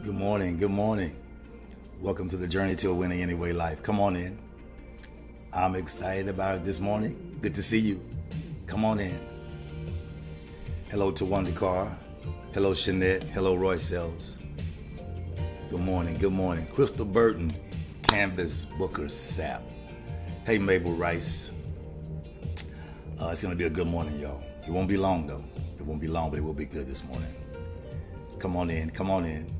Good morning. Good morning. Welcome to the Journey to a Winning Anyway life. Come on in. I'm excited about it this morning. Good to see you. Come on in. Hello to Wanda Carr. Hello, Shanette. Hello, Roy Sells. Good morning. Good morning. Crystal Burton, Canvas Booker Sap. Hey, Mabel Rice. It's going to be a good morning, y'all. It won't be long, though. It won't be long, but it will be good this morning. Come on in. Come on in.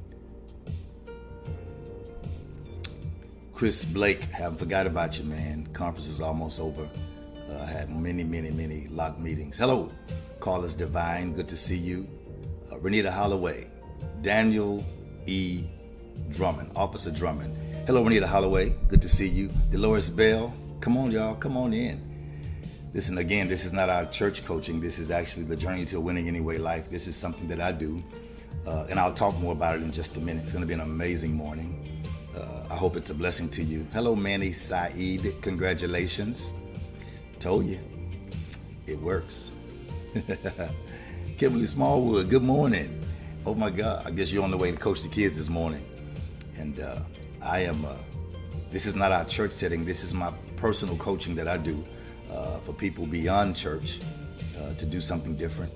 Chris Blake, haven't forgot about you, man. Conference is almost over. I had many locked meetings. Hello, Carlos Divine, good to see you. Renita Holloway, Daniel E. Drummond, Officer Drummond. Hello, Renita Holloway, good to see you. Dolores Bell, come on, y'all, come on in. Listen, again, this is not our church coaching. This is actually the Journey to a Winning Anyway life. This is something that I do, and I'll talk more about it in just a minute. It's going to be an amazing morning. I hope it's a blessing to you. Hello, Manny Saeed. Congratulations. Told you. It works. Kimberly Smallwood, good morning. Oh my God. I guess you're on the way to coach the kids this morning. And this is not our church setting. This is my personal coaching that I do for people beyond church to do something different,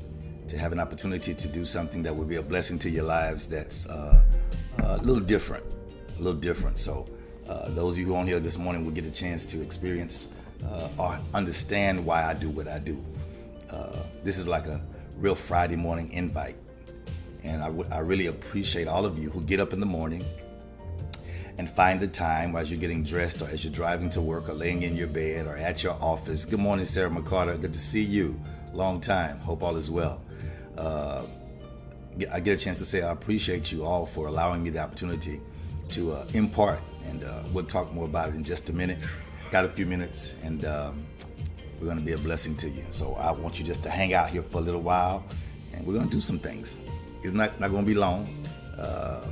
to have an opportunity to do something that will be a blessing to your lives that's a little different. So those of you who are on here this morning will get a chance to experience or understand why I do what I do. This is like a real Friday morning invite. And I really appreciate all of you who get up in the morning and find the time as you're getting dressed or as you're driving to work or laying in your bed or at your office. Good morning, Sarah McCarter. Good to see you. Long time. Hope all is well. I get a chance to say I appreciate you all for allowing me the opportunity to impart, and we'll talk more about it in just a minute. Got a few minutes, and we're going to be a blessing to you. So I want you just to hang out here for a little while, and we're going to do some things. It's not going to be long,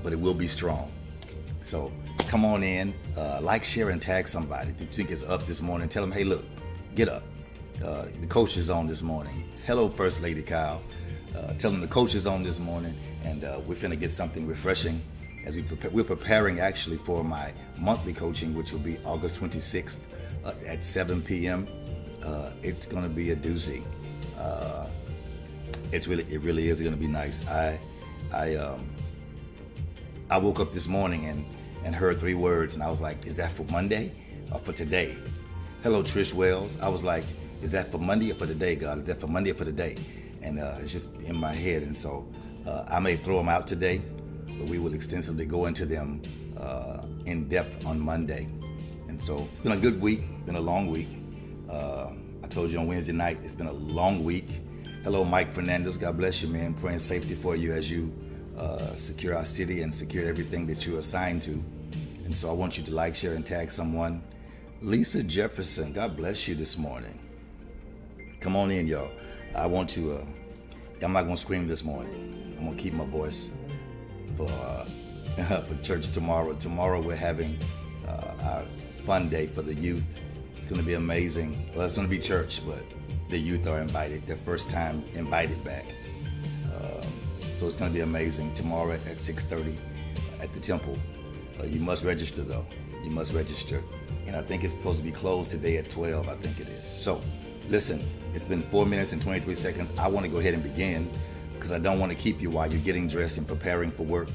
but it will be strong. So come on in, like, share, and tag somebody that you think is up this morning. Tell them, hey, look, get up. The coach is on this morning. Hello, First Lady Kyle. Tell them the coach is on this morning, and we're finna get something refreshing as we prepare. We're preparing actually for my monthly coaching, which will be August 26th at 7 p.m. It's going to be a doozy. It really is going to be nice. I woke up this morning and heard three words, and I was like, is that for Monday or for today? Hello, Trish Wells. I was like, is that for Monday or for today, God? Is that for Monday or for today? And it's just in my head. And so I may throw them out today, but we will extensively go into them in depth on Monday. And so it's been a good week, been a long week. I told you on Wednesday night, it's been a long week. Hello, Mike Fernandez. God bless you, man. Praying safety for you as you secure our city and secure everything that you're assigned to. And so I want you to like, share, and tag someone. Lisa Jefferson, God bless you this morning. Come on in, y'all. I'm not going to scream this morning. I'm going to keep my voice for church tomorrow. Tomorrow we're having our fun day for the youth. It's going to be amazing. Well, it's going to be church, but the youth are invited. Their first time invited back. So it's going to be amazing. Tomorrow at 6:30 at the temple. You must register, though. You must register. And I think it's supposed to be closed today at 12. I think it is. So listen, it's been 4 minutes and 23 seconds. I want to go ahead and begin because I don't want to keep you while you're getting dressed and preparing for work.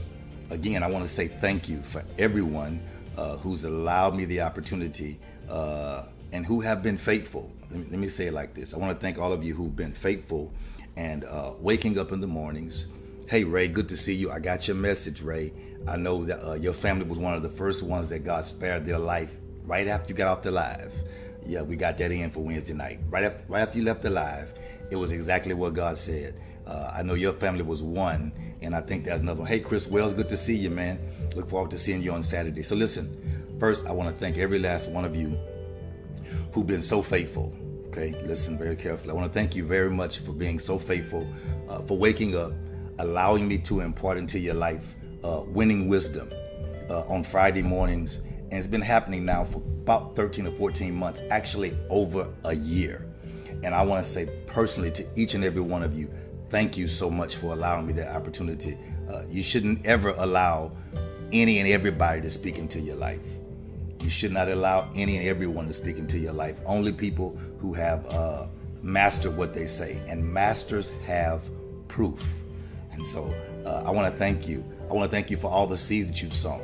Again, I want to say thank you for everyone who's allowed me the opportunity and who have been faithful. Let me say it like this. I want to thank all of you who've been faithful and waking up in the mornings. Hey, Ray, good to see you. I got your message, Ray. I know that your family was one of the first ones that God spared their life right after you got off the live. Yeah, we got that in for Wednesday night. Right after you left the live, it was exactly what God said. I know your family was one, and I think there's another one. Hey, Chris Wells, good to see you, man. Look forward to seeing you on Saturday. So listen, first, I want to thank every last one of you who've been so faithful. Okay, listen very carefully. I want to thank you very much for being so faithful, for waking up, allowing me to impart into your life winning wisdom on Friday mornings. And it's been happening now for about 13 or 14 months, actually over a year. And I want to say personally to each and every one of you, thank you so much for allowing me that opportunity You shouldn't ever allow any and everybody to speak into your life. You should not allow any and everyone to speak into your life. Only people who have mastered what they say, and masters have proof. And so I want to thank you. I want to thank you for all the seeds that you've sown.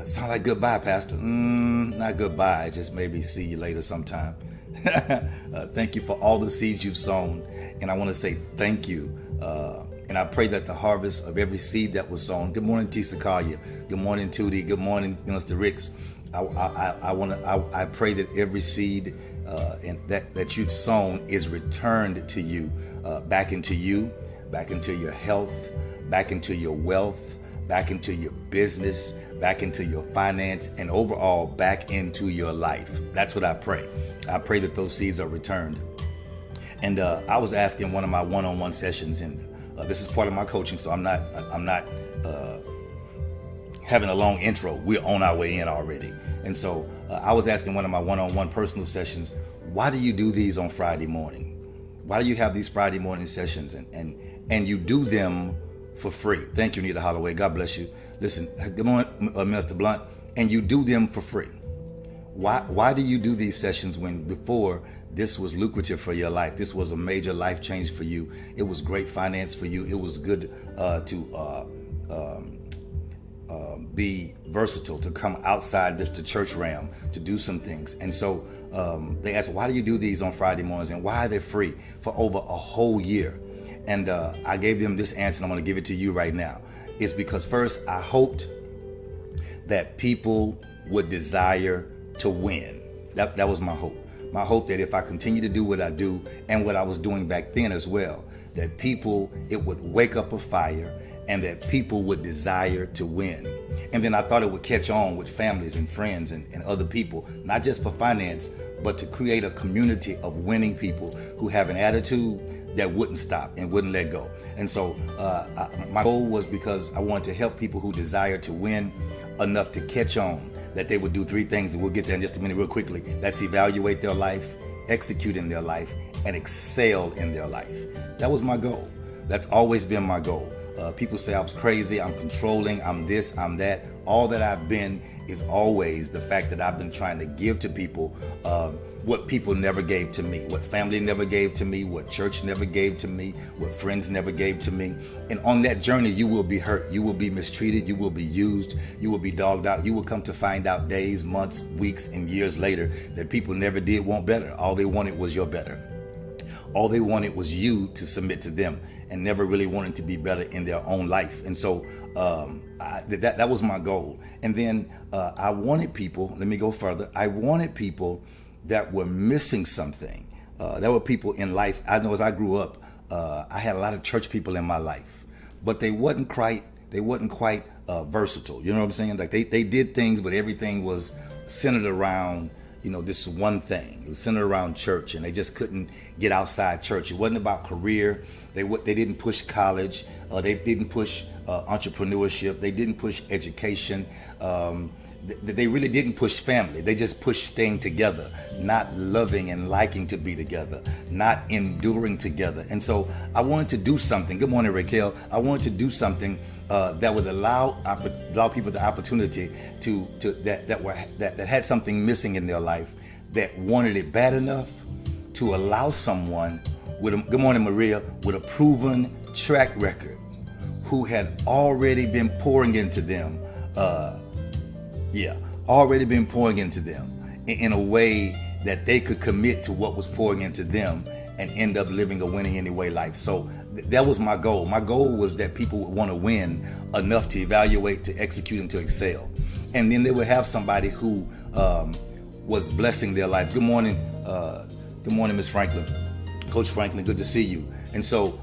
Sound like goodbye, Pastor? Not goodbye. Just maybe see you later sometime. Thank you for all the seeds you've sown. And I want to say thank you. And I pray that the harvest of every seed that was sown. Good morning, T. Sakalia. Good morning, Tootie. Good morning, Mr. Ricks. I pray that every seed that you've sown is returned to you, back into your health, back into your wealth, back into your business, back into your finance, and overall back into your life. That's what I pray. I pray that those seeds are returned. And I was asking one of my one-on-one sessions, and this is part of my coaching, so I'm not having a long intro. We're on our way in already. And so I was asking one of my one-on-one personal sessions, why do you do these on Friday morning? Why do you have these Friday morning sessions and you do them for free? Thank you, Nita Holloway. God bless you. Listen, good morning, Mr. Blunt. And you do them for free. Why do you do these sessions when before this was lucrative for your life? This was a major life change for you. It was great finance for you. It was good to be versatile, to come outside the church realm, to do some things. And so they asked, why do you do these on Friday mornings, and why are they free for over a whole year? And I gave them this answer, and I'm going to give it to you right now. It's because first, I hoped that people would desire to win. That was my hope. My hope that if I continue to do what I do and what I was doing back then as well, that people, it would wake up a fire and that people would desire to win. And then I thought it would catch on with families and friends and other people, not just for finance, but to create a community of winning people who have an attitude that wouldn't stop and wouldn't let go. And so my goal was because I wanted to help people who desire to win enough to catch on, that they would do three things, and we'll get there in just a minute real quickly. That's evaluate their life, execute in their life, and excel in their life. That was my goal. That's always been my goal. People say I was crazy, I'm controlling, I'm this, I'm that. All that I've been is always the fact that I've been trying to give to people what people never gave to me, what family never gave to me, what church never gave to me, what friends never gave to me. And on that journey, you will be hurt, you will be mistreated, you will be used, you will be dogged out. You will come to find out days, months, weeks, and years later that people never did want better. All they wanted was your better. All they wanted was you to submit to them, and never really wanted to be better in their own life. And so that was my goal. And then I wanted people, let me go further. I wanted people that were missing something. There were people in life. I know as I grew up, I had a lot of church people in my life, but they wasn't quite versatile. You know what I'm saying? Like they did things, but everything was centered around, this one thing. It was centered around church, and they just couldn't get outside church. It wasn't about career. They didn't push college. They didn't push entrepreneurship. They didn't push education. They really didn't push family. They just pushed staying together, not loving and liking to be together, not enduring together. And so I wanted to do something. Good morning, Raquel. I wanted to do something that would allow people the opportunity that had something missing in their life, that wanted it bad enough to allow someone with good morning, Maria, with a proven track record, who had already been pouring into them, in a way that they could commit to what was pouring into them and end up living a winning anyway life. So that was my goal. My goal was that people would want to win enough to evaluate, to execute, and to excel. And then they would have somebody who was blessing their life. Good morning, Ms. Franklin. Coach Franklin, good to see you. And so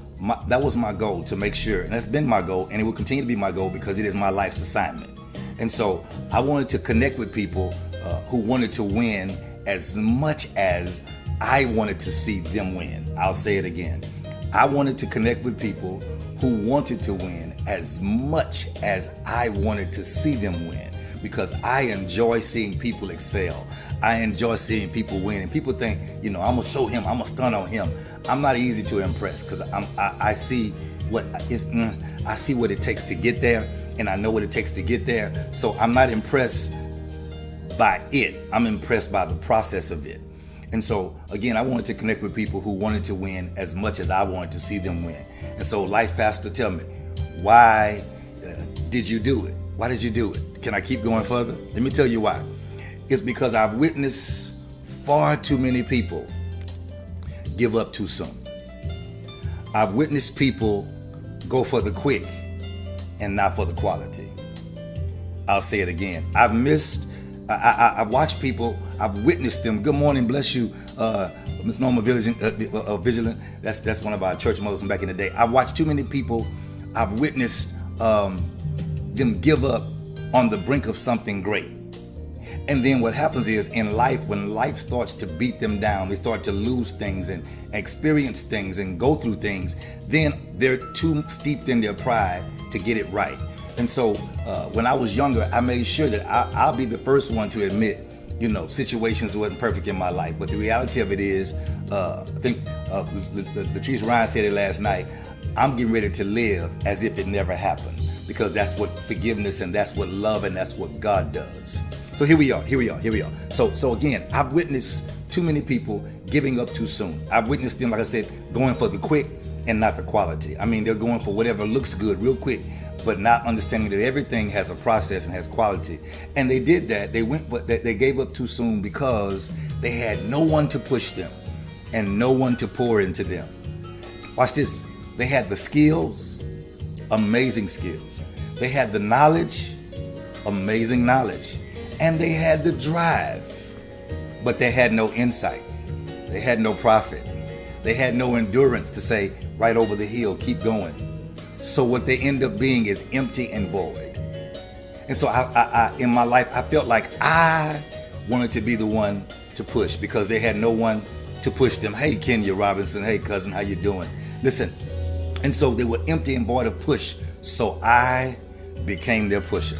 that was my goal, to make sure, and that's been my goal, and it will continue to be my goal because it is my life's assignment. And so I wanted to connect with people who wanted to win as much as I wanted to see them win. I'll say it again. I wanted to connect with people who wanted to win as much as I wanted to see them win, because I enjoy seeing people excel. I enjoy seeing people win. And people think, I'm going to show him, I'm going to stun on him. I'm not easy to impress, because I see what is. I see what it takes to get there, and I know what it takes to get there. So I'm not impressed by it. I'm impressed by the process of it. And so, again, I wanted to connect with people who wanted to win as much as I wanted to see them win. And so, Life Pastor, tell me, why did you do it? Why did you do it? Can I keep going further? Let me tell you why. It's because I've witnessed far too many people give up too soon. I've witnessed people go for the quick and not for the quality. I'll say it again. I've watched people, I've witnessed them. Good morning, bless you, Miss Norma Vigilant. That's one of our church mothers from back in the day. I've watched too many people, I've witnessed them give up on the brink of something great. And then what happens is in life, when life starts to beat them down, they start to lose things and experience things and go through things, then they're too steeped in their pride to get it right. And so when I was younger, I made sure that I'll be the first one to admit, situations wasn't perfect in my life. But the reality of it is, I think Latrice Ryan said it last night, I'm getting ready to live as if it never happened, because that's what forgiveness and that's what love and that's what God does. So here we are. So again, I've witnessed too many people giving up too soon. I've witnessed them, like I said, going for the quick and not the quality. I mean, they're going for whatever looks good real quick, but not understanding that everything has a process and has quality. And they did that. They gave up too soon because they had no one to push them and no one to pour into them. Watch this. They had the skills, amazing skills. They had the knowledge, amazing knowledge. And they had the drive, but they had no insight. They had no profit. They had no endurance to say, right over the hill, keep going. So what they end up being is empty and void. And so I in my life, I felt like I wanted to be the one to push because they had no one to push them. Hey, Kenya Robinson. Hey, cousin, how you doing? Listen. And so they were empty and void of push. So I became their pusher.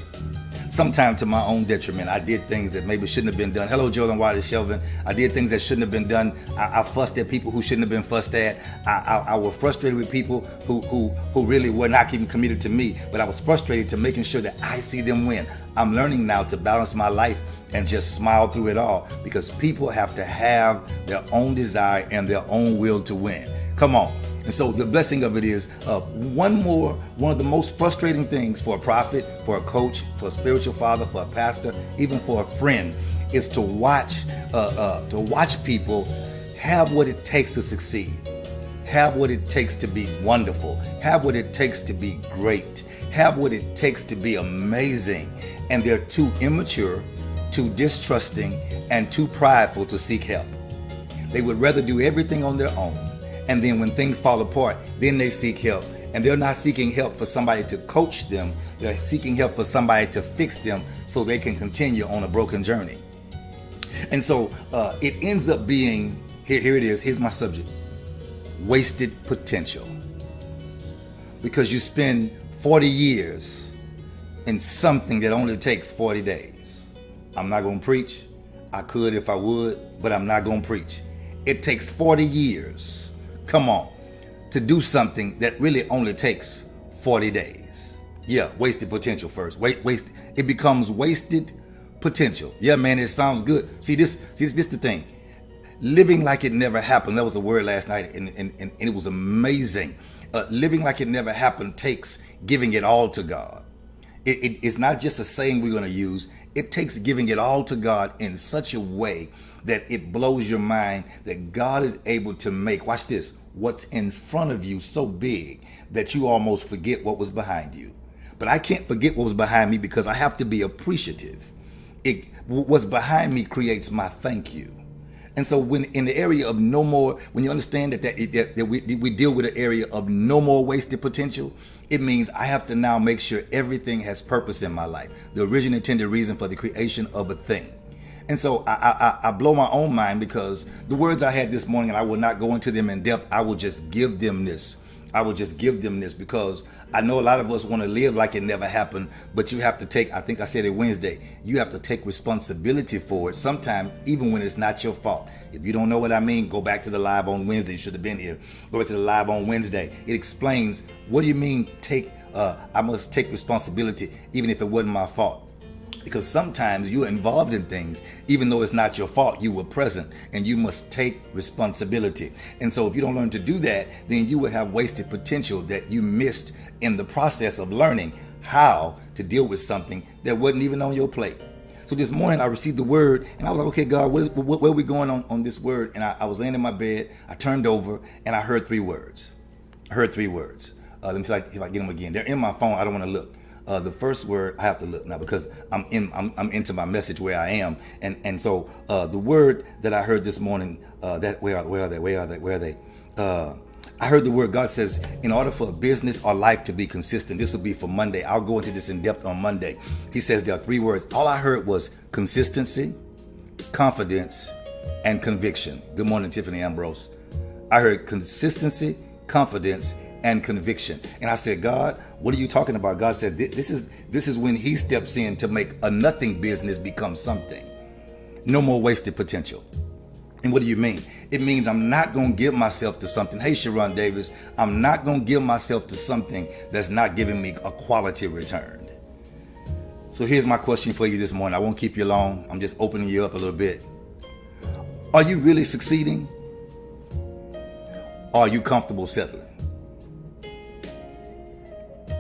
Sometimes to my own detriment. I did things that maybe shouldn't have been done. Hello, Jordan Wiley Shelvin. I did things that shouldn't have been done. I fussed at people who shouldn't have been fussed at. I was frustrated with people who really were not even committed to me, but I was frustrated to making sure that I see them win. I'm learning now to balance my life and just smile through it all, because people have to have their own desire and their own will to win. Come on. And so the blessing of it is one of the most frustrating things for a prophet, for a coach, for a spiritual father, for a pastor, even for a friend, is to watch people have what it takes to succeed, have what it takes to be wonderful, have what it takes to be great, have what it takes to be amazing, and they're too immature, too distrusting, and too prideful to seek help. They would rather do everything on their own. And then when things fall apart, then they seek help. And they're not seeking help for somebody to coach them. They're seeking help for somebody to fix them so they can continue on a broken journey. And so it ends up being, here it is, here's my subject, wasted potential. Because you spend 40 years in something that only takes 40 days. I'm not going to preach. I could if I would, but I'm not going to preach. It takes 40 years. Come on, to do something that really only takes 40 days. Yeah, wasted potential first. It becomes wasted potential. Yeah, man, it sounds good. See this the thing. Living like it never happened. That was the word last night, and it was amazing. Living like it never happened takes giving it all to God. It's not just a saying we're going to use. It takes giving it all to God in such a way that it blows your mind that God is able to make, watch this, what's in front of you so big that you almost forget what was behind you. But I can't forget what was behind me because I have to be appreciative. What's behind me creates my thank you. And so when in the area of no more, when you understand that we deal with an area of no more wasted potential, it means I have to now make sure everything has purpose in my life. The original intended reason for the creation of a thing. And so I blow my own mind because the words I had this morning, and I will not go into them in depth. I will just give them this. I would just give them this, because I know a lot of us want to live like it never happened, but you have to take, I think I said it Wednesday, you have to take responsibility for it sometime, even when it's not your fault. If you don't know what I mean, go back to the live on Wednesday. You should have been here. Go back to the live on Wednesday. It explains, what do you mean I must take responsibility even if it wasn't my fault? Because sometimes you're involved in things, even though it's not your fault, you were present, and you must take responsibility. And so if you don't learn to do that, then you will have wasted potential that you missed in the process of learning how to deal with something that wasn't even on your plate. So this morning I received the word, and I was like, okay, God, where are we going on this word? And I was laying in my bed, I turned over, and I heard three words. Let me see if I get them again. They're in my phone. I don't want to look. The first word, I have to look now because I'm into my message where I am, and so the word that I heard this morning, where are they? I heard the word, God says, in order for a business or life to be consistent, this will be for Monday. I'll go into this in depth on Monday. He says there are three words. All I heard was consistency, confidence, and conviction. Good morning, Tiffany Ambrose. I heard consistency, confidence, and conviction. And I said, God, what are you talking about? God said, this is when he steps in to make a nothing business become something. No more wasted potential. And what do you mean? It means I'm not going to give myself to something. Hey, Sharon Davis, I'm not going to give myself to something that's not giving me a quality return. So here's my question for you this morning. I won't keep you long. I'm just opening you up a little bit. Are you really succeeding? Or are you comfortable settling?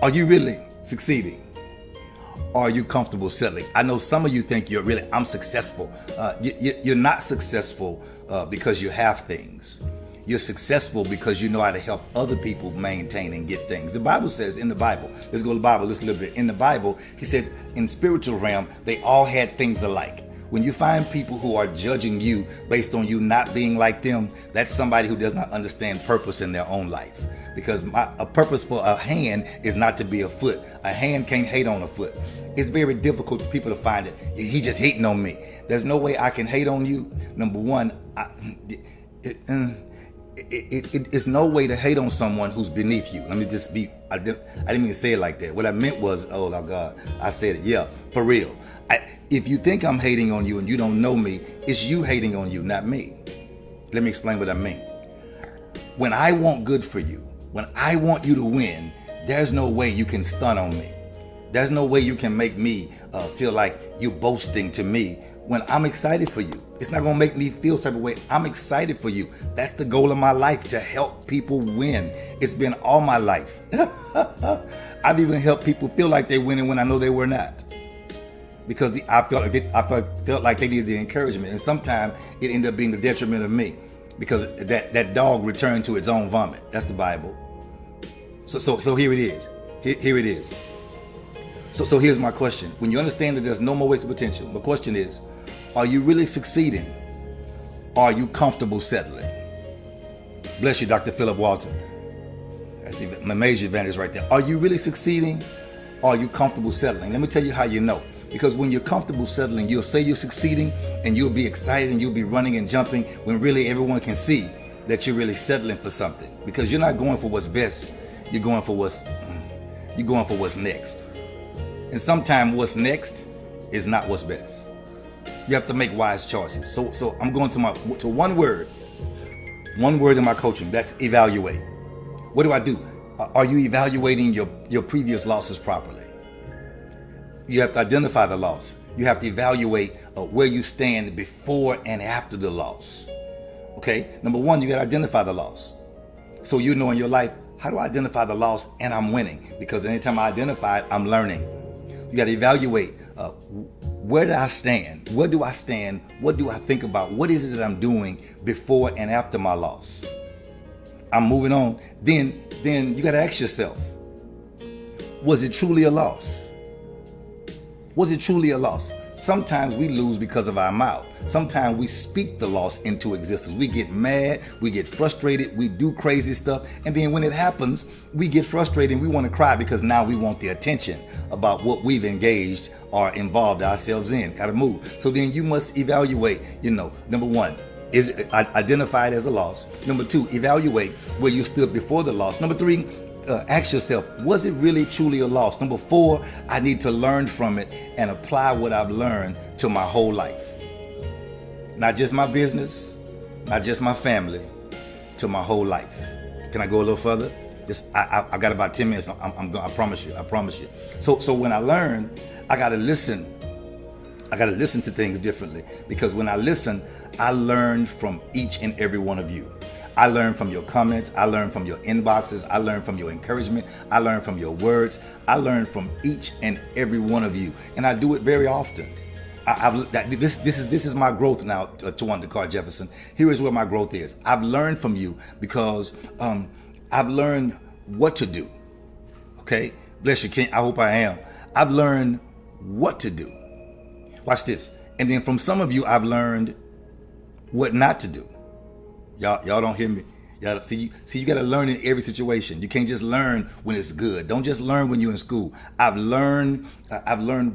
Are you really succeeding? Or are you comfortable settling? I know some of you think I'm successful. You're not successful because you have things. You're successful because you know how to help other people maintain and get things. The Bible says in the Bible, let's go to the Bible just a little bit. In the Bible, he said in spiritual realm, they all had things alike. When you find people who are judging you based on you not being like them, that's somebody who does not understand purpose in their own life. Because a purpose for a hand is not to be a foot. A hand can't hate on a foot. It's very difficult for people to find it. He just hating on me. There's no way I can hate on you. Number one, it's no way to hate on someone who's beneath you. Let me just be, I didn't mean to say it like that. What I meant was, oh my God, I said it. Yeah, for real. If you think I'm hating on you and you don't know me, it's you hating on you, not me. Let me explain what I mean. When I want good for you, when I want you to win, there's no way you can stun on me. There's no way you can make me feel like you're boasting to me when I'm excited for you. It's not going to make me feel some way. I'm excited for you. That's the goal of my life, to help people win. It's been all my life. I've even helped people feel like they're winning when I know they were not. Because I felt like they needed the encouragement. And sometimes it ended up being the detriment of me. Because that dog returned to its own vomit. That's the Bible. So here it is. Here it is. So here's my question. When you understand that there's no more wasted potential, my question is, are you really succeeding? Or are you comfortable settling? Bless you, Dr. Philip Walter. That's my major advantage right there. Are you really succeeding? Or are you comfortable settling? Let me tell you how you know. Because when you're comfortable settling, you'll say you're succeeding and you'll be excited and you'll be running and jumping when really everyone can see that you're really settling for something. Because you're not going for what's best. You're going for what's next. And sometimes what's next is not what's best. You have to make wise choices. So I'm going to one word in my coaching. That's evaluate. What do I do? Are you evaluating your previous losses properly? You have to identify the loss. You have to evaluate where you stand before and after the loss. Okay? Number one, you got to identify the loss. So you know in your life, how do I identify the loss and I'm winning? Because anytime I identify it, I'm learning. You got to evaluate where do I stand? Where do I stand? What do I think about? What is it that I'm doing before and after my loss? I'm moving on. Then you got to ask yourself, was it truly a loss? Was it truly a loss? Sometimes we lose because of our mouth. Sometimes we speak the loss into existence. We get mad, we get frustrated, we do crazy stuff. And then when it happens, we get frustrated and we want to cry because now we want the attention about what we've engaged or involved ourselves in. Got to move. So then you must evaluate, number one, Identify it as a loss. Number 2, evaluate where you stood before the loss. Number 3, ask yourself, was it really truly a loss? Number 4, I need to learn from it and apply what I've learned to my whole life. Not just my business, not just my family, to my whole life. Can I go a little further? I got about 10 minutes. I promise you. I promise you. So when I learn, I got to listen. I got to listen to things differently, because when I listen, I learn from each and every one of you. I learn from your comments. I learn from your inboxes. I learn from your encouragement. I learn from your words. I learn from each and every one of you, and I do it very often. This is my growth now. Tawanda Carr Jefferson. Here is where my growth is. I've learned from you because I've learned what to do. Okay, bless you, King. I hope I am. I've learned what to do. Watch this. And then from some of you, I've learned what not to do. Y'all don't hear me. Y'all see you got to learn in every situation. You can't just learn when it's good. Don't just learn when you're in school. I've learned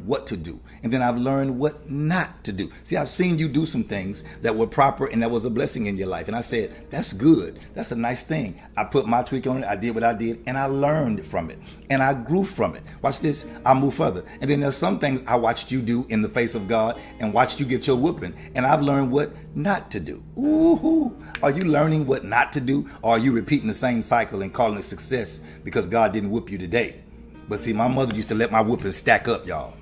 what to do, and then I've learned what not to do. See, I've seen you do some things that were proper and that was a blessing in your life, and I said, that's good. That's a nice thing. I put my tweak on it. I did what I did, and I learned from it, and I grew from it. Watch this. I move further, and then there's some things I watched you do in the face of God and watched you get your whooping, and I've learned what not to do. Ooh, are you learning what not to do, or are you repeating the same cycle and calling it success because God didn't whoop you today? But see, my mother used to let my whooping stack up, y'all.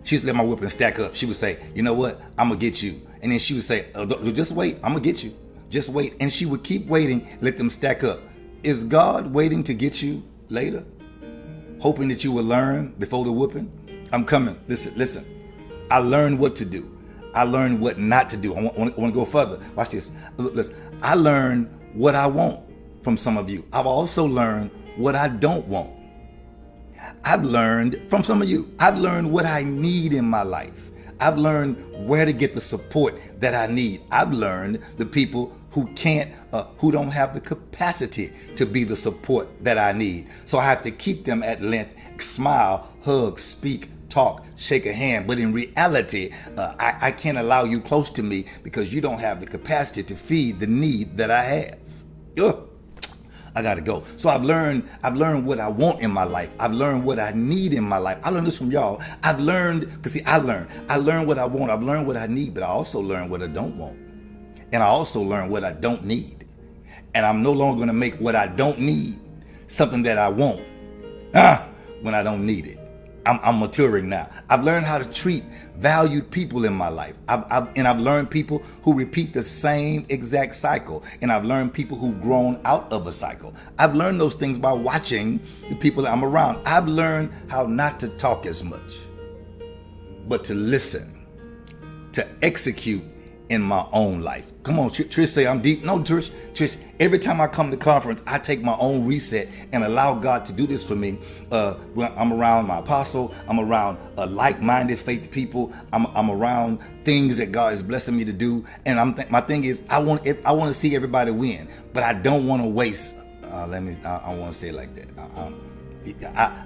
She used to let my whooping stack up. She would say, you know what? I'm going to get you. And then she would say, just wait. I'm going to get you. Just wait. And she would keep waiting, let them stack up. Is God waiting to get you later? Hoping that you will learn before the whooping? I'm coming. Listen. I learned what to do. I learned what not to do. I want to go further. Watch this. Listen. I learned what I want from some of you. I've also learned what I don't want. I've learned from some of you. I've learned what I need in my life. I've learned where to get the support that I need. I've learned the people who who don't have the capacity to be the support that I need. So I have to keep them at length, smile, hug, speak, talk, shake a hand. But in reality, I can't allow you close to me because you don't have the capacity to feed the need that I have. Ugh. I gotta go. So I've learned what I want in my life. I've learned what I need in my life. I learned this from y'all. I've learned, because see, I learned what I want. I've learned what I need, but I also learned what I don't want. And I also learned what I don't need. And I'm no longer gonna make what I don't need something that I want when I don't need it. I'm maturing now. I've learned how to treat valued people in my life. I've learned people who repeat the same exact cycle. And I've learned people who've grown out of a cycle. I've learned those things by watching the people that I'm around. I've learned how not to talk as much, but to listen, to execute in my own life. Come on, Trish say I'm deep. No, Trish, every time I come to conference, I take my own reset and allow God to do this for me. When I'm around my apostle, I'm around like-minded faith people. I'm around things that God is blessing me to do. And my thing is, I want to see everybody win, but I don't want to waste. I want to say it like that.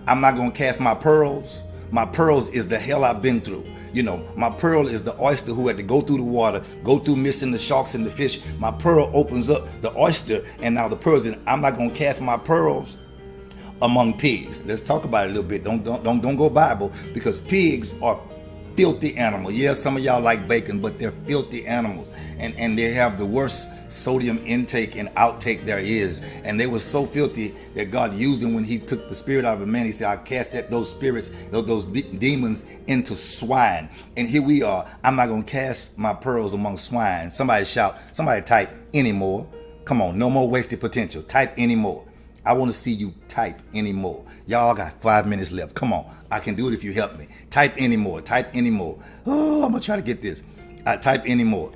I'm not going to cast my pearls. My pearls is the hell I've been through. You know, my pearl is the oyster who had to go through the water, go through missing the sharks and the fish. My pearl opens up the oyster, and now the pearls in. I'm not going to cast my pearls among pigs. Let's talk about it a little bit. Don't go Bible, because pigs are filthy animals. Yeah, some of y'all like bacon, but they're filthy animals, and they have the worst sodium intake and outtake there is. And they were so filthy that God used them when He took the spirit out of a man. He said, "I cast those spirits, those demons into swine." And here we are. I'm not going to cast my pearls among swine. Somebody shout. Somebody type anymore. Come on, no more wasted potential. Type anymore. I want to see you type anymore. Y'all got 5 minutes left. Come on. I can do it if you help me. Type anymore. Type anymore. Oh, I'm going to try to get this. Type anymore.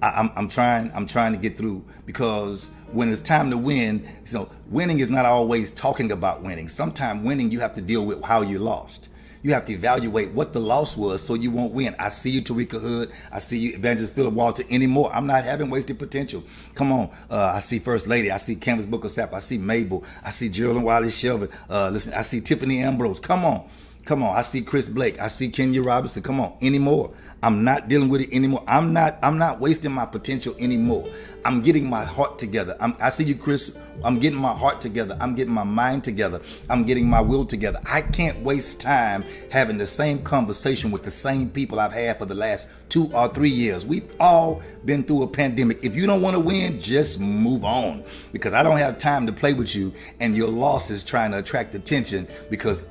I'm trying to get through, because when it's time to win, so winning is not always talking about winning. Sometimes winning, you have to deal with how you lost. You have to evaluate what the loss was so you won't win. I see you, Tarika Hood. I see you, Evangelist Philip Walter. Anymore. I'm not having wasted potential. Come on. I see First Lady. I see Candace Booker Sapp. I see Mabel. I see Geraldine Wiley Shelvin. Listen, I see Tiffany Ambrose. Come on. Come on, I see Chris Blake. I see Kenya Robinson. Come on, anymore. I'm not dealing with it anymore. I'm not wasting my potential anymore. I'm getting my heart together. I see you, Chris. I'm getting my heart together. I'm getting my mind together. I'm getting my will together. I can't waste time having the same conversation with the same people I've had for the last 2 or 3 years. We've all been through a pandemic. If you don't want to win, just move on, because I don't have time to play with you and your loss is trying to attract attention because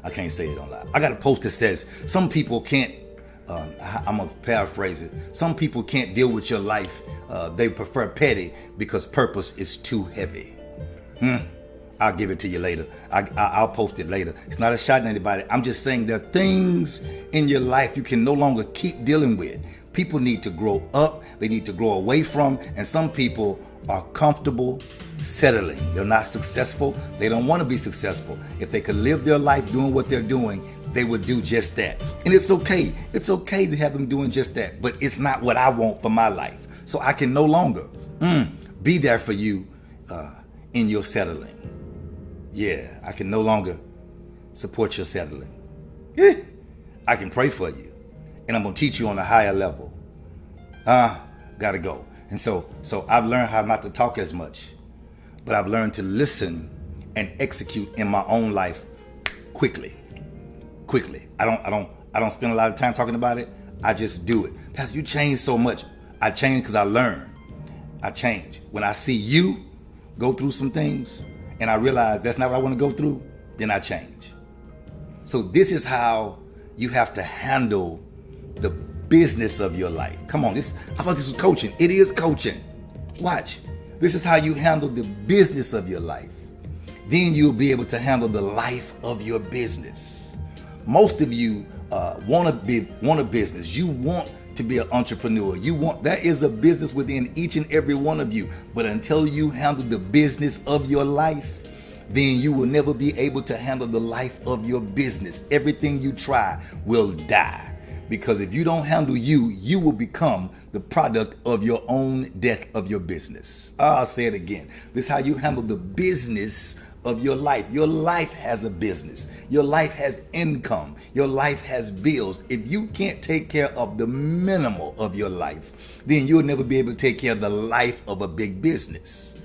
I can't say it on live. I got a post that says some people can't, I'm going to paraphrase it. Some people can't deal with your life. They prefer petty because purpose is too heavy. I'll give it to you later. I'll post it later. It's not a shot at anybody. I'm just saying there are things in your life you can no longer keep dealing with. People need to grow up. They need to grow away from. And some people are comfortable settling. They're not successful. They don't want to be successful. If they could live their life doing what they're doing, they would do just that. And it's okay. It's okay to have them doing just that. But it's not what I want for my life. So I can no longer be there for you in your settling. Yeah, I can no longer support your settling. I can pray for you. And I'm going to teach you on a higher level. Gotta go. And so I've learned how not to talk as much, but I've learned to listen and execute in my own life quickly. I don't spend a lot of time talking about it. I just do it. Pastor, you changed so much. I changed because I learned. I change. When I see you go through some things and I realize that's not what I want to go through, then I change. So this is how you have to handle the business of your life. Come on, I thought this was coaching. It is coaching. Watch. This is how you handle the business of your life. Then you'll be able to handle the life of your business. Most of you want a business. You want to be an entrepreneur. There is a business within each and every one of you. But until you handle the business of your life, then you will never be able to handle the life of your business. Everything you try will die. Because if you don't handle you will become the product of your own death of your business. I'll say it again. This is how you handle the business of your life. Your life has a business. Your life has income. Your life has bills. If you can't take care of the minimal of your life, then you'll never be able to take care of the life of a big business.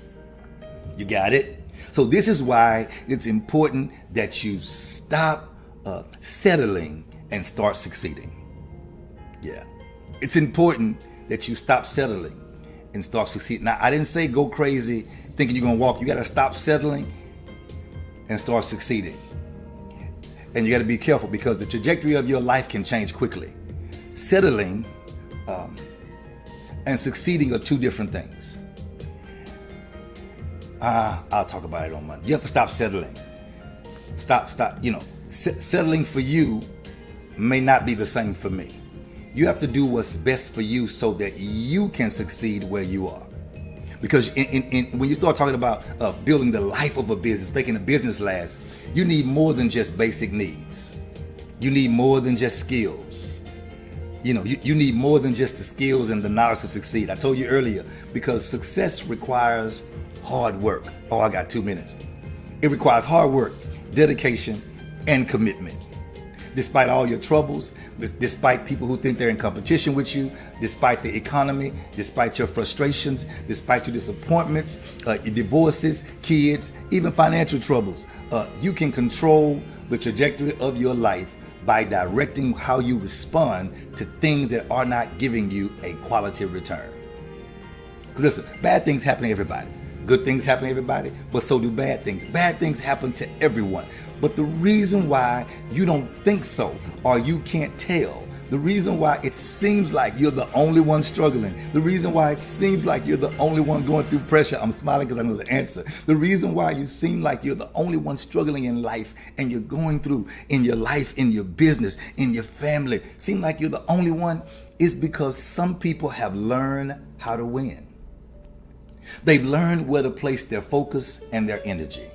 You got it? So this is why it's important that you stop settling and start succeeding. Yeah. It's important that you stop settling and start succeeding. Now, I didn't say go crazy thinking you're going to walk. You got to stop settling and start succeeding. And you got to be careful because the trajectory of your life can change quickly. Settling and succeeding are two different things. I'll talk about it on Monday. You have to stop settling. Stop. Settling for you may not be the same for me. You have to do what's best for you so that you can succeed where you are. Because when you start talking about building the life of a business, making a business last, you need more than just basic needs. You need more than just skills. You need more than just the skills and the knowledge to succeed. I told you earlier, because success requires hard work. Oh, I got 2 minutes. It requires hard work, dedication, and commitment. Despite all your troubles, despite people who think they're in competition with you, despite the economy, despite your frustrations, despite your disappointments, your divorces, kids, even financial troubles, you can control the trajectory of your life by directing how you respond to things that are not giving you a quality return. Listen, bad things happen to everybody. Good things happen to everybody, but so do bad things. Bad things happen to everyone. But the reason why you don't think so, or you can't tell, the reason why it seems like you're the only one struggling, the reason why it seems like you're the only one going through pressure, I'm smiling because I know the answer. The reason why you seem like you're the only one struggling in life and you're going through in your life, in your business, in your family, seem like you're the only one, is because some people have learned how to win. They've learned where to place their focus and their energy.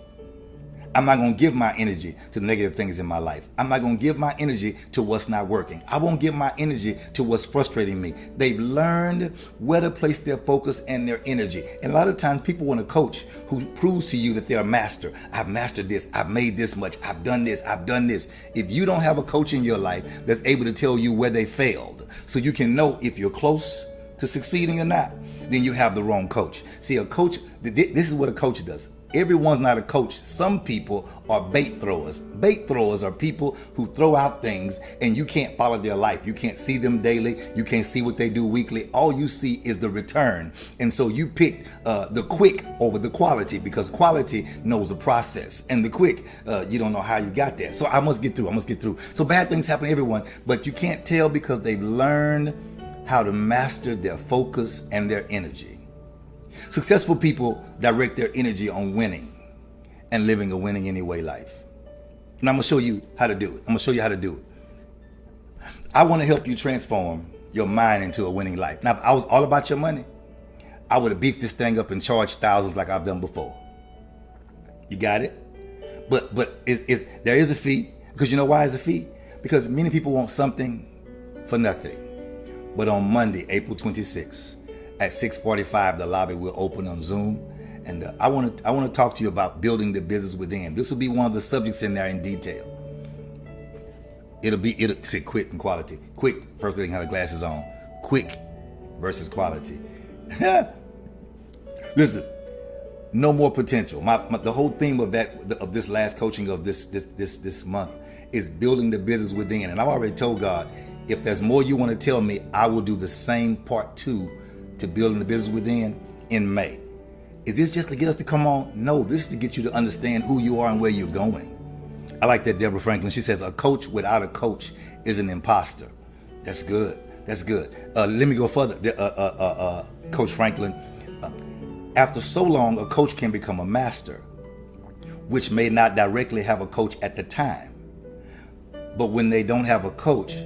I'm not going to give my energy to negative things in my life. I'm not going to give my energy to what's not working. I won't give my energy to what's frustrating me. They've learned where to place their focus and their energy. And a lot of times people want a coach who proves to you that they're a master. I've mastered this. I've made this much. I've done this. I've done this. If you don't have a coach in your life that's able to tell you where they failed, so you can know if you're close to succeeding or not, then you have the wrong coach. See, a coach, this is what a coach does. Everyone's not a coach. Some people are bait throwers. Bait throwers are people who throw out things and you can't follow their life. You can't see them daily. You can't see what they do weekly. All you see is the return. And so you pick the quick over the quality, because quality knows the process. And the quick, you don't know how you got there. So I must get through. So bad things happen to everyone, but you can't tell because they've learned how to master their focus and their energy. Successful people direct their energy on winning and living a winning anyway life. And I'm going to show you how to do it. I want to help you transform your mind into a winning life. Now, if I was all about your money, I would have beefed this thing up and charged thousands like I've done before. You got it? But there is a fee, because you know why it's a fee? Because many people want something for nothing. But on Monday, April 26th, at 6:45, the lobby will open on Zoom, and I want to talk to you about building the business within. This will be one of the subjects in there in detail. It'll say quick and quality. Quick, first thing, have the glasses on. Quick versus quality. Listen, no more potential. The whole theme of this last coaching of this month is building the business within, and I've already told God, if there's more you want to tell me, I will do the same part 2 to building the business within in May. Is this just to get us to come on? No, this is to get you to understand who you are and where you're going. I like that Deborah Franklin. She says, a coach without a coach is an imposter. That's good. Let me go further. Coach Franklin, after so long, a coach can become a master, which may not directly have a coach at the time. But when they don't have a coach,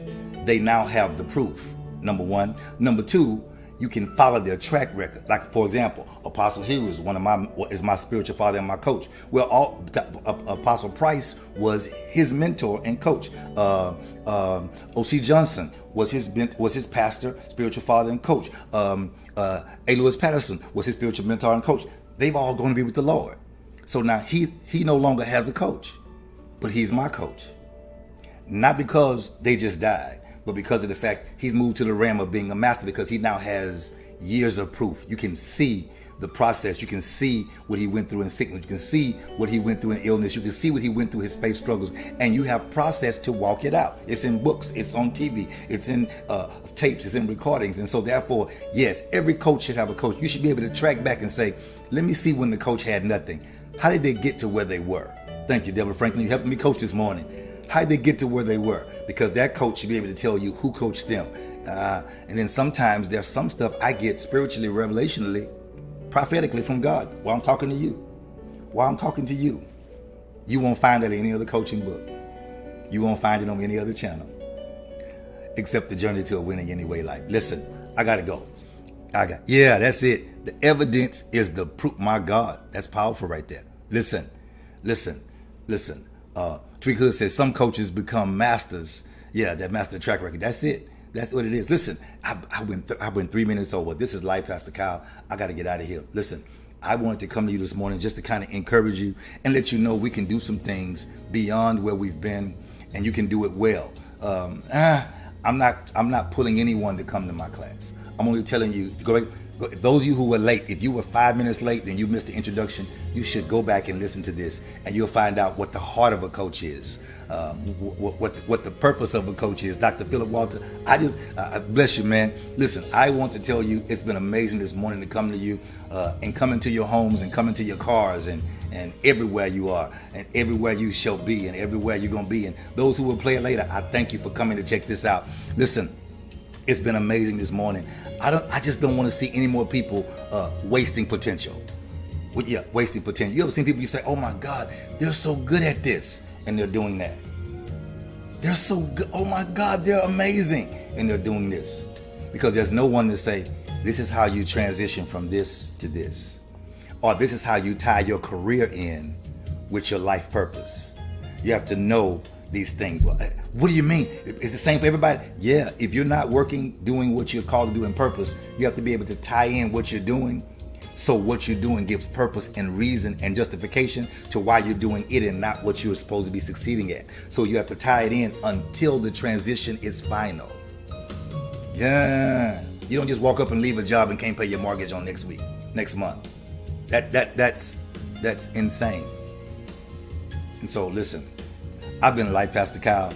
they now have the proof, number one. Number two, you can follow their track record. Like, for example, Apostle Hugh is my spiritual father and my coach. Well, Apostle Price was his mentor and coach. O.C. Johnson was his pastor, spiritual father and coach. A. Lewis Patterson was his spiritual mentor and coach. They've all going to be with the Lord. So now he no longer has a coach, but he's my coach. Not because they just died, but because of the fact he's moved to the realm of being a master, because he now has years of proof. You can see the process. You can see what he went through in sickness. You can see what he went through in illness. You can see what he went through his faith struggles. And you have process to walk it out. It's in books. It's on TV. It's in tapes. It's in recordings. And so therefore, yes, every coach should have a coach. You should be able to track back and say, let me see when the coach had nothing. How did they get to where they were? Thank you, Deborah Franklin. You helped me coach this morning. How did they get to where they were? Because that coach should be able to tell you who coached them. And then sometimes there's some stuff I get spiritually, revelationally, prophetically from God while I'm talking to you. You won't find that in any other coaching book. You won't find it on any other channel except the Journey to a Winning Anyway Life. Listen, I got to go. That's it. The evidence is the proof. My God, that's powerful right there. Listen. Tweak Hood says some coaches become masters. Yeah, that master track record. That's it. That's what it is. Listen, I went 3 minutes over. This is Life, Pastor Kyle. I got to get out of here. Listen, I wanted to come to you this morning just to kind of encourage you and let you know we can do some things beyond where we've been, and you can do it well. I'm not pulling anyone to come to my class. I'm only telling you, those of you who were late, if you were 5 minutes late, then you missed the introduction. You should go back and listen to this, and you'll find out what the heart of a coach is, what the purpose of a coach is. Dr. Philip Walter, I bless you, man. Listen, I want to tell you, it's been amazing this morning to come to you and come into your homes and come into your cars and everywhere you are and everywhere you shall be and everywhere you're going to be. And those who will play it later, I thank you for coming to check this out. Listen, it's been amazing this morning. I just don't want to see any more people wasting potential. Wasting potential. You ever seen people you say, oh my God, they're so good at this, and they're doing that. They're so good. Oh my God, they're amazing, and they're doing this. Because there's no one to say, this is how you transition from this to this. Or this is how you tie your career in with your life purpose. You have to know these things. Well, what do you mean? It's the same for everybody? Yeah, if you're not working, doing what you're called to do in purpose, you have to be able to tie in what you're doing. So what you're doing gives purpose and reason and justification to why you're doing it and not what you're supposed to be succeeding at. So you have to tie it in until the transition is final. Yeah. You don't just walk up and leave a job and can't pay your mortgage on next month. That's insane. And so listen, I've been Life Pastor Kyle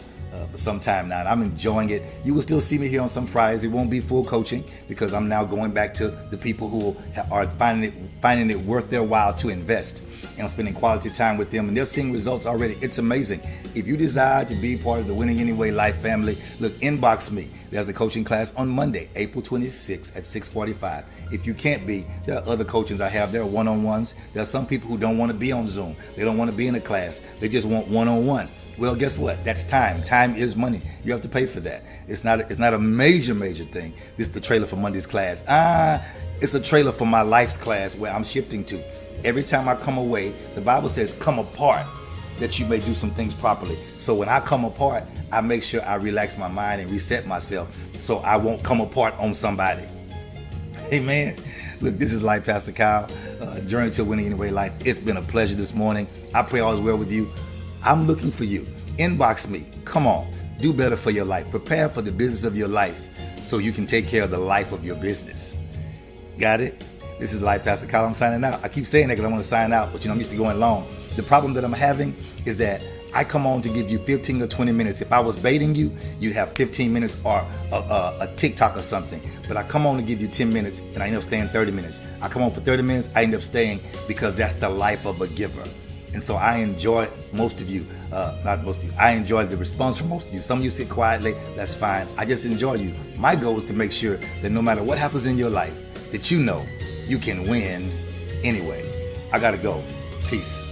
for some time now, and I'm enjoying it. You will still see me here on some Fridays. It won't be full coaching because I'm now going back to the people who are finding it worth their while to invest. And I'm spending quality time with them, and they're seeing results already. It's amazing. If you desire to be part of the Winning Anyway Life family, look, inbox me. There's a coaching class on Monday, April 26th at 6:45. If you can't be, there are other coachings I have. There are one-on-ones. There are some people who don't want to be on Zoom. They don't want to be in a class. They just want one-on-one. Well, guess what? That's time. Time is money. You have to pay for that. It's not a major thing. This is the trailer for Monday's class. It's a trailer for my life's class where I'm shifting to. Every time I come away, the Bible says, come apart that you may do some things properly. So when I come apart, I make sure I relax my mind and reset myself so I won't come apart on somebody. Amen. Look, this is Life Pastor Kyle, Journey to Winning Anyway Life. It's been a pleasure this morning. I pray all is well with you. I'm looking for you. Inbox me. Come on. Do better for your life. Prepare for the business of your life so you can take care of the life of your business. Got it? This is Life Pastor Kyle. I'm signing out. I keep saying that because I want to sign out, but I'm used to going long. The problem that I'm having is that I come on to give you 15 or 20 minutes. If I was baiting you, you'd have 15 minutes or a TikTok or something. But I come on to give you 10 minutes and I end up staying 30 minutes. I come on for 30 minutes, I end up staying because that's the life of a giver. And so I enjoy most of you, not most of you, I enjoy the response from most of you. Some of you sit quietly, that's fine. I just enjoy you. My goal is to make sure that no matter what happens in your life, that you know you can win anyway. I gotta go. Peace.